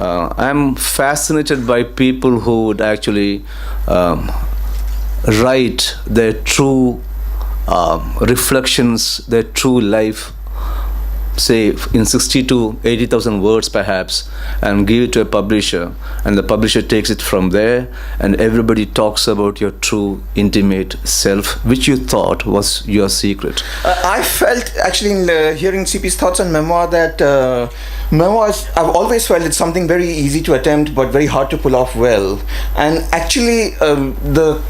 I'm fascinated by people who would actually write their true reflections, their true life, say in 60 to 80,000 words perhaps, and give it to a publisher, and the publisher takes it from there, and everybody talks about your true intimate self, which you thought was your secret. I felt actually in hearing CP's thoughts on memoir that memoirs, I've always felt it's something very easy to attempt but very hard to pull off well. And actually the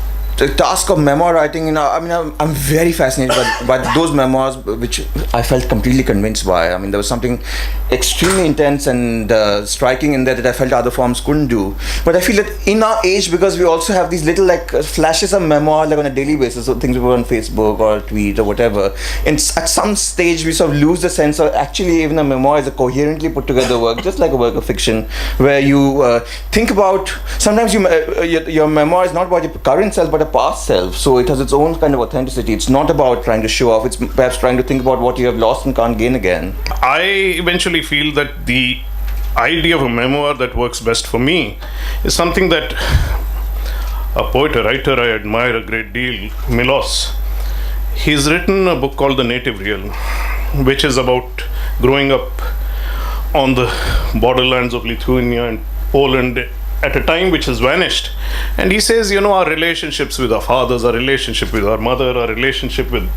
task of memoir writing, I'm very fascinated by those memoirs, which I felt completely convinced by. I mean, there was something extremely intense and striking in there that I felt other forms couldn't do. But I feel that in our age, because we also have these little flashes of memoir on a daily basis, so things we put on Facebook or tweet or whatever, and at some stage we sort of lose the sense of actually even a memoir is a coherently put together work, just like a work of fiction, where you think about, sometimes your memoir is not about your current self but a past self, so it has its own kind of authenticity. It's not about trying to show off, it's perhaps trying to think about what you have lost and can't gain again. I eventually feel that the idea of a memoir that works best for me is something that a poet, a writer I admire a great deal, Milos, he's written a book called The Native Real, which is about growing up on the borderlands of Lithuania and Poland at a time which has vanished. And he says, our relationships with our fathers, our relationship with our mother, our relationship with...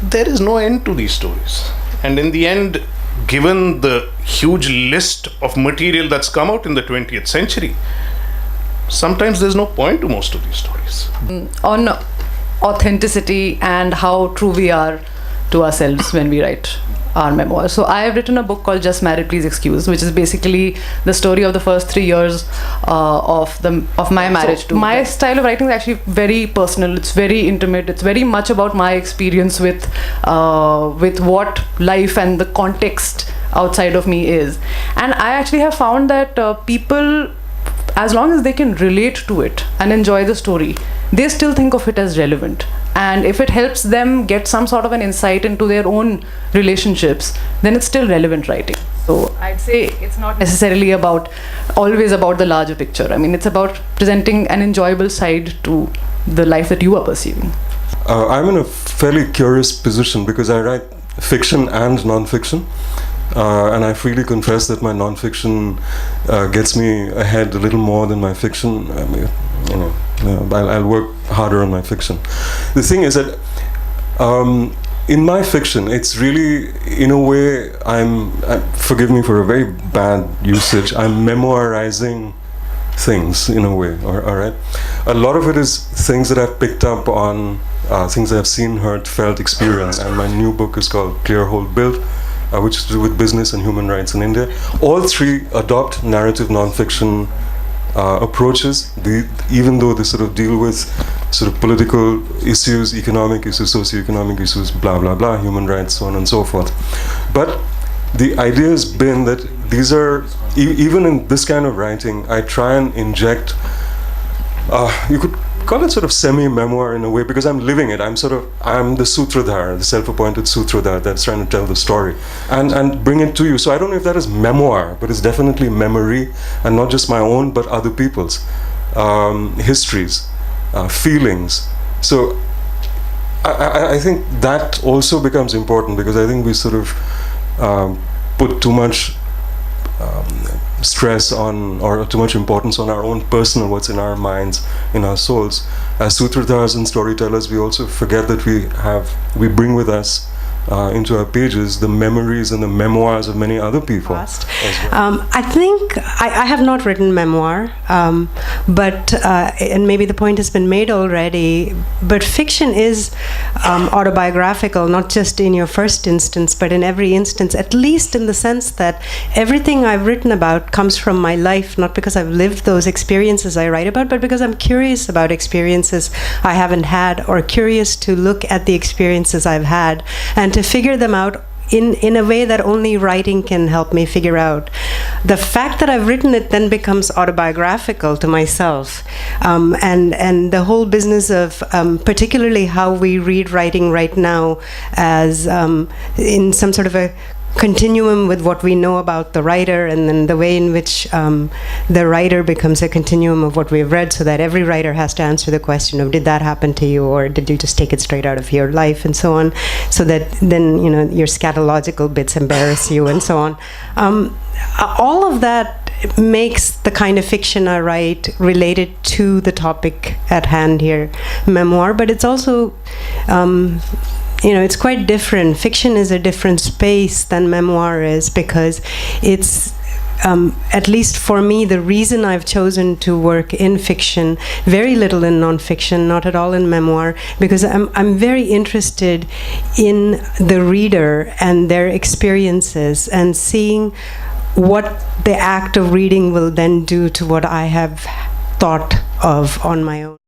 There is no end to these stories. And in the end, given the huge list of material that's come out in the 20th century, sometimes there's no point to most of these stories. On authenticity and how true we are to ourselves when we write our memoir. So I have written a book called Just Married, Please Excuse, which is basically the story of the first 3 years of my marriage. So my style of writing is actually very personal. It's very intimate. It's very much about my experience with what life and the context outside of me is. And I actually have found that people, as long as they can relate to it and enjoy the story, they still think of it as relevant. And if it helps them get some sort of an insight into their own relationships, then it's still relevant writing. So I'd say it's not necessarily always about the larger picture. I mean, it's about presenting an enjoyable side to the life that you are pursuing. I'm in a fairly curious position because I write fiction and non-fiction. And I freely confess that my non-fiction gets me ahead a little more than my fiction. I mean, I'll work harder on my fiction. The thing is that in my fiction, it's really, in a way, forgive me for a very bad usage, I'm memoirizing things in a way, all right? A lot of it is things that I've picked up on, things that I've seen, heard, felt, experienced, and my new book is called Clear, Hold, Build, which is to do with business and human rights in India. All three adopt narrative non-fiction approaches, even though they sort of deal with sort of political issues, economic issues, socio-economic issues, blah, blah, blah, human rights, so on and so forth. But the idea has been that these are, even in this kind of writing, I try and inject, you could call it sort of semi-memoir in a way, because I'm living it. I'm the sutradhar, the self-appointed sutradhar that's trying to tell the story and bring it to you. So I don't know if that is memoir, but it's definitely memory, and not just my own, but other people's histories, feelings. So I think that also becomes important, because I think we sort of put too much stress on, or too much importance on our own personal, what's in our minds, in our souls. As sutradhars and storytellers, we also forget that we bring with us into our pages the memories and the memoirs of many other people. Well. I think I have not written memoir, but and maybe the point has been made already, but fiction is autobiographical, not just in your first instance, but in every instance, at least in the sense that everything I've written about comes from my life, not because I've lived those experiences I write about, but because I'm curious about experiences I haven't had, or curious to look at the experiences I've had and to figure them out in a way that only writing can help me figure out. The fact that I've written it then becomes autobiographical to myself, and the whole business of particularly how we read writing right now as in some sort of a continuum with what we know about the writer, and then the way in which the writer becomes a continuum of what we've read, so that every writer has to answer the question of, did that happen to you, or did you just take it straight out of your life, and so on, so that then, you know, your scatological bits embarrass you, and so on. All of that makes the kind of fiction I write related to the topic at hand here, memoir, but it's also you know, it's quite different. Fiction is a different space than memoir is, because it's, at least for me, the reason I've chosen to work in fiction, very little in nonfiction, not at all in memoir, because I'm very interested in the reader and their experiences, and seeing what the act of reading will then do to what I have thought of on my own.